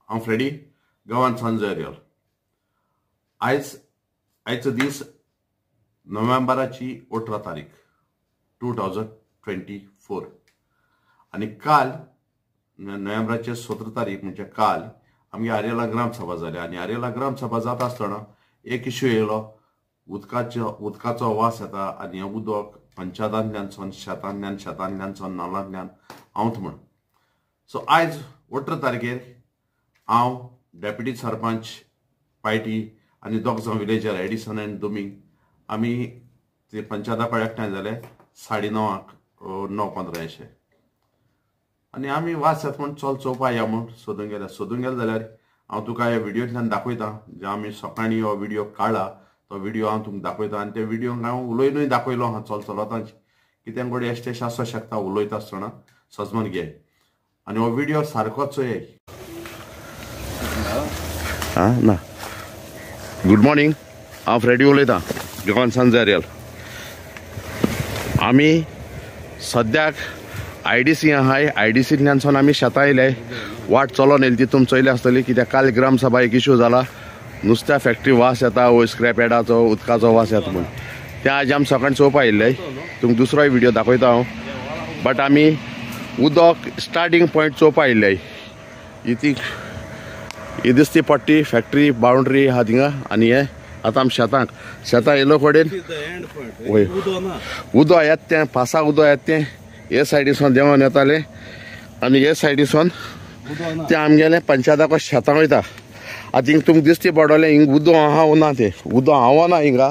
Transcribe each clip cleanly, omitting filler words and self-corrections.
हांव फ्रेडी गांवांत सांजेरियल. आयचो दीस नोव्हेंबराची 18 तारीख 2024 आणि काल नोव्हेंबराचे 17 तारीख म्हणजे काल आमगे आर्यला ग्रामसभा जाली आणि आर्यला ग्रामसभा जात आसतना एक इश्यू येयलो. उदकाचो वास येता आणि हें उदक पंचायतांतल्यान शेतांतल्यान नाल्यांतल्यान आवंत म्हण. सो आयज 18 तारखेर हांव डेप्युटी सरपंच पायटी आनी दोग जाण विलेजर एडिसन एंड दुमींग आमी ते पंचायता कडेन एकठांय जाले 9:30 9:15 अशें आनी आमी वास येता म्हण चल चोवपा या म्हूण सोदूंक गेले जाल्यार हांव तुका ह्या व्हिडियोंतल्यान दाखयतां. जे आमी सकाळीं हो व्हिडियो काडला तो व्हिडियो हांव तुमकां दाखयतां आनी ते व्हिडियोक हांव उलोयनूय दाखयलो हा चलतांची कित्याक घडये एस्टेश आसूं शकता उलयता आसतना सजमन घे आनी हो व्हिडियो सारकोच चोय. ना गुड मॉर्निंग, हांव फ्रेडी उलयतां गोवान सांजेरियल. आमी सद्याक IDC आहाय. IDCंतल्यान आमी शेतां येयले. वाट चलोन येयली ती तुमी चोयली आसतली कित्याक काल ग्रामसभा एक इश्यू जाला. नुस्त्या फॅक्टरी वास येता वो स्क्रॅप यार्डाचो उदकाचो वास येता म्हूण ते आज आमी सकाळीं चोवपा येयल्ले. तुमकां दुसरोय व्हिडियो दाखयता हांव. बट आमी उदक स्टार्टींग पॉयंट चोवपा येयल्ले. ही दिसती पट्टी फॅक्टरी बाउंड्री आहा थिंगा आनी हे आतां आमी शेतां येयलो कडेन वय उदक येता तें पासा उदक येता तें हे सायडीसून देंवन येताले आनी हे सायडीसून ते आमगेले पंचायताको शेतां वयता. आतां हिंग तुमकां दिसती पडटलें हिंग उदक आहा वो ना तें उदक आवाना हिंगा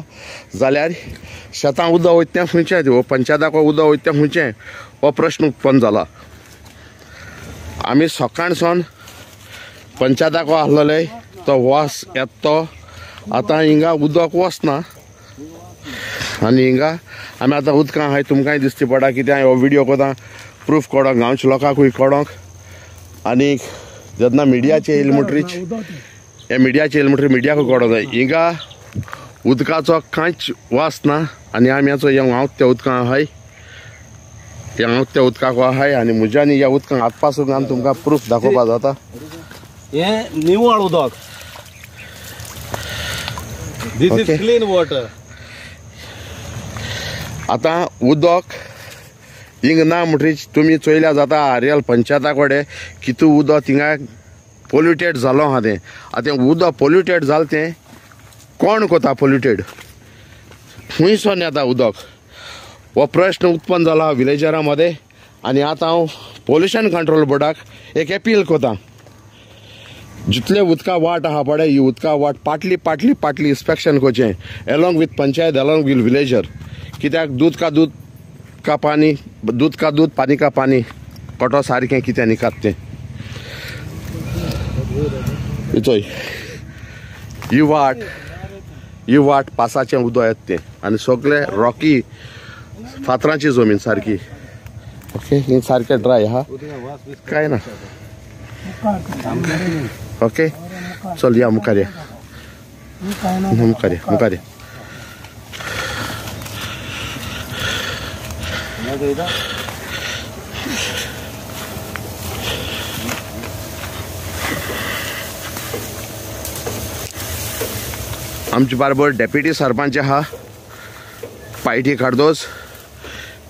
जाल्यार शेतां उदक वयता तें खुंयचें तें पंचायताको उदक वयता तें खुंयचें हो प्रश्न उत्पन्न जाला. आमी सकाळसून पंचायताको आहलोले तो वास येता तो आतां हिंगा उदक वचना आनी हिंगा आमी आतां उदकां आहाय तुमकांय दिसती पडटा कित्याक हो व्हिडियो कोता प्रूफ कोडोंक गांवच्या लोकांकूय कोडोंक आनी जेन्ना मिडियाचे येयले म्हणटरीच हे मिडियाचे येयले म्हणटरी मिडियाकूय कोडोंक जाय. हिंगा उदकाचो कांयच वास ना आनी आमी हांव त्या उदकां आहाय हांव त्या उदकाक आहाय आनी म्हज्यानी ह्या उदकांक हात पासून आनी तुमकां प्रूफ दाखोवपा जाता. हे निवळ उदक दिस इज क्लीन वॉटर. आतां उदक हिंग ना म्हणटरीच तुमी चोयल्या जाता आर्यल पंचायता कडेन कितू उदक थिंगा पोल्युटेड जालो आहा तें. आतां तें उदक पोल्युटेड जालें तें कोण कोता पोल्युटेड खुंयसून येता उदक हो प्रश्न उत्पन्न जाला विलेजरां मदें आनी आतां हांव पोल्युशन कंट्रोल बोर्डाक एक अपील कोतां. जितले उदका वाट आहा पळय ही उदका वाट पाटली इन्स्पेक्शन करचें along with panchayat along with villager कित्याक दूध का दूध पानी का पानी कोटो सारकें कितें निकात तें चोय ही वाट पासाचें उदक येता तें आनी सगळे रॉकी फातरांची जमीन सारकी. ओके ही सारकें ड्राय आहा काय ना. ओके चल या मुखार या मुखार या. आमचे बरोबर डेप्युटी सरपंच आहा Piety Cardoz,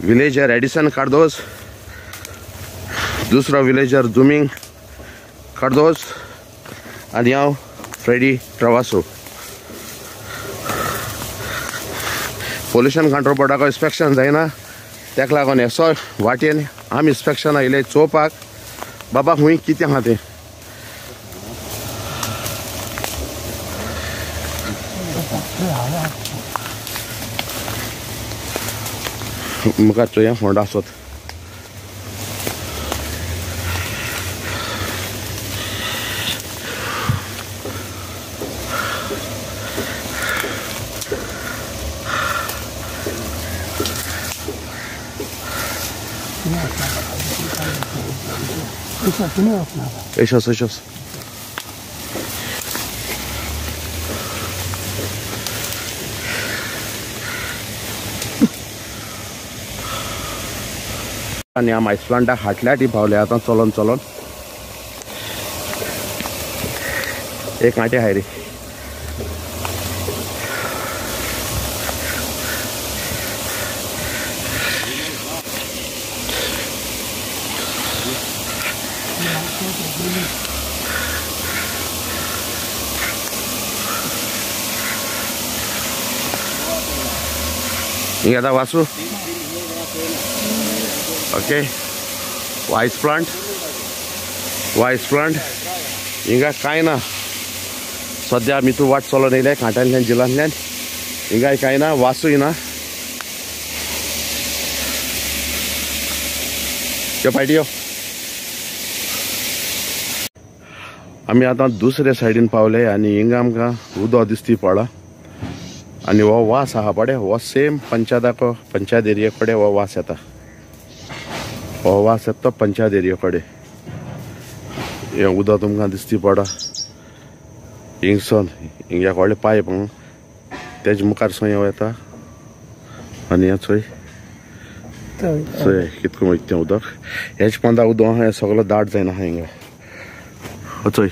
villager Edison Cardoz, दुसरो विलेजर दुमींग कार्दोज आनी हांव फ्रेडी ट्रावासो. पोल्युशन कंट्रोल बोर्डाको इन्स्पेक्शन जायना तेका लागून हेसो वाटेन आमी इन्स्पेक्शन आयले चोवपाक बाबा खूंय कितें आहा तें. मुखार चोया फोंडा आसत. Esos. आणि आम आयस प्लांटाक हाटल्या ती पावले आता चलोन एक कांटे हाय रे ini ada wasu oke wise plant इंगा काय ना सध्या मी तू वाट चलो नाही कांट्यान जिल्ह्यातल्यान इंगा काय ना वासू ना पायटियो आम्ही आता दुसऱ्या सायडीन पावले आणि हिंगा आमकां उदो दिसती पडला आणि हो वास आहा पडे हो सेम पंचायत एरिया कडे हो वास येता हो वास येता पंचायत एरिया कडे हे उदो तुमकां दिसती पडा हिंगसून हिंग्या व्हडले पायप तेजे मुखार सोय येता आनी हे चोय कितको वयता उदक हेच पंदा उदक हे सगळो दाट जायना हिंगा चोय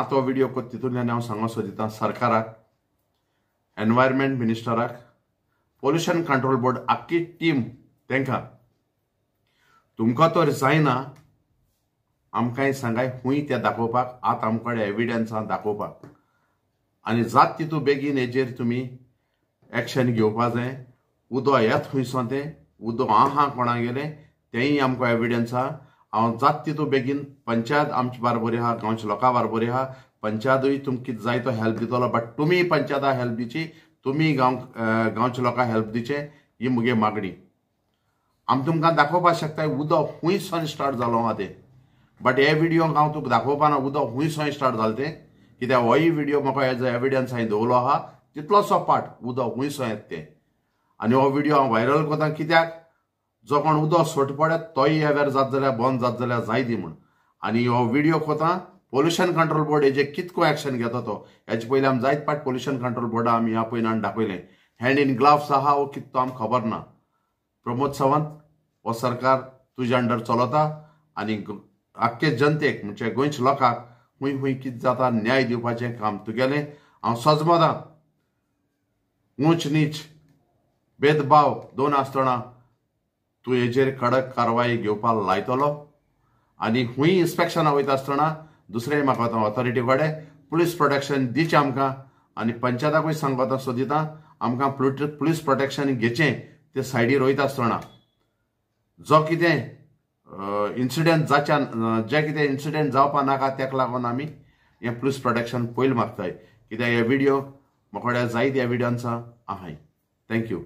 तो व्हिडिओ को तितूंतल्यान हांव सांगूंक सोदितां सरकाराक एनवायरमेंट मिनिस्टराक पोल्युशन कंट्रोल बोर्ड आख्खी टीम तांकां तुमकां तर जायना आमकां सांगाय खूंय तें दाखोवपाक आतां आमकडे एविडन्स दाखोवपाक आनी जात तितू बेगीन हेजेर तुमी एक्शन घेवपाक जाय उदो येत खंयसो तें उदो आहा कोणा गेलें तेंय आमकां एविडन्स आहा हांव जात तितू बेगीन पंचायत आमचे बारबरी आहा गांवच्या लोकां बारबरी आहा पंचायतूय तुमकां कितें जाय तो हेल्प दितलो बट तुमी पंचायता हेल्प दिची तुमी गांवच्या लोकांक हेल्प दिचे ही मुगे मागणी आमी तुमकां दाखोवपाक शकता उदो खंयसून स्टार्ट जालो आहा तें बट हे व्हिडिओ हांव तुका दाखोवपाना उदो खंयसून स्टार्ट जालें तें कित्याक होय व्हिडिओ म्हाका एज अ एविडन्स हांवें दवरलो आहा तितलोसो पार्ट उदो खंयसून येता तें आनी हो व्हिडिओ हांव व्हायरल करता कित्याक जो कोण उदो सोट पडत तोय अवेर जात जाल्यार बंद जात जाल्यार जाय दी म्हूण आनी हो व्हिडिओ कोता पोल्युशन कंट्रोल बोर्ड हेजे कितको एक्शन घेता तो हेचे पयलीं आमी जायत पाट पोल्युशन कंट्रोल बोर्डा आमी ह्या पयलीं दाखयलें हँड इन ग्लाव्स आहा हो किततो आमकां खबर ना प्रमोद सावंत हो सरकार तुज्या अंडर चलता आनी आख्खे जनतेक म्हणजे गोंयच्या लोकांक खूंय खूंय कितें जाता न्याय दिवपाचें काम तुगेलें हांव सजमोदां ऊंच नीच भेदभाव दोन आसतना तूं हेजेर कडक कारवाई घेवपाक लायतलो आनी खूंय इन्स्पेक्शनां वयता आसतना दुसरें म्हाका ऑथॉरिटी कडेन पुलीस प्रोटेक्शन दिचें आमकां आनी पंचायताकूय सांगपाक सोदितां आमकां पुलीस प्रोटेक्शन घेचें तें सायडीर वयता आसतना जो कितें इन्सिडेंट जाच्यान जे कितें इन्सिडेंट जावपा नाका तेका लागून आमी हें पुलीस प्रोटेक्शन पयलीं मागताय कित्याक हे व्हिडिओ म्हाका कडेन जायत एविडन्स आहाय थँक्यू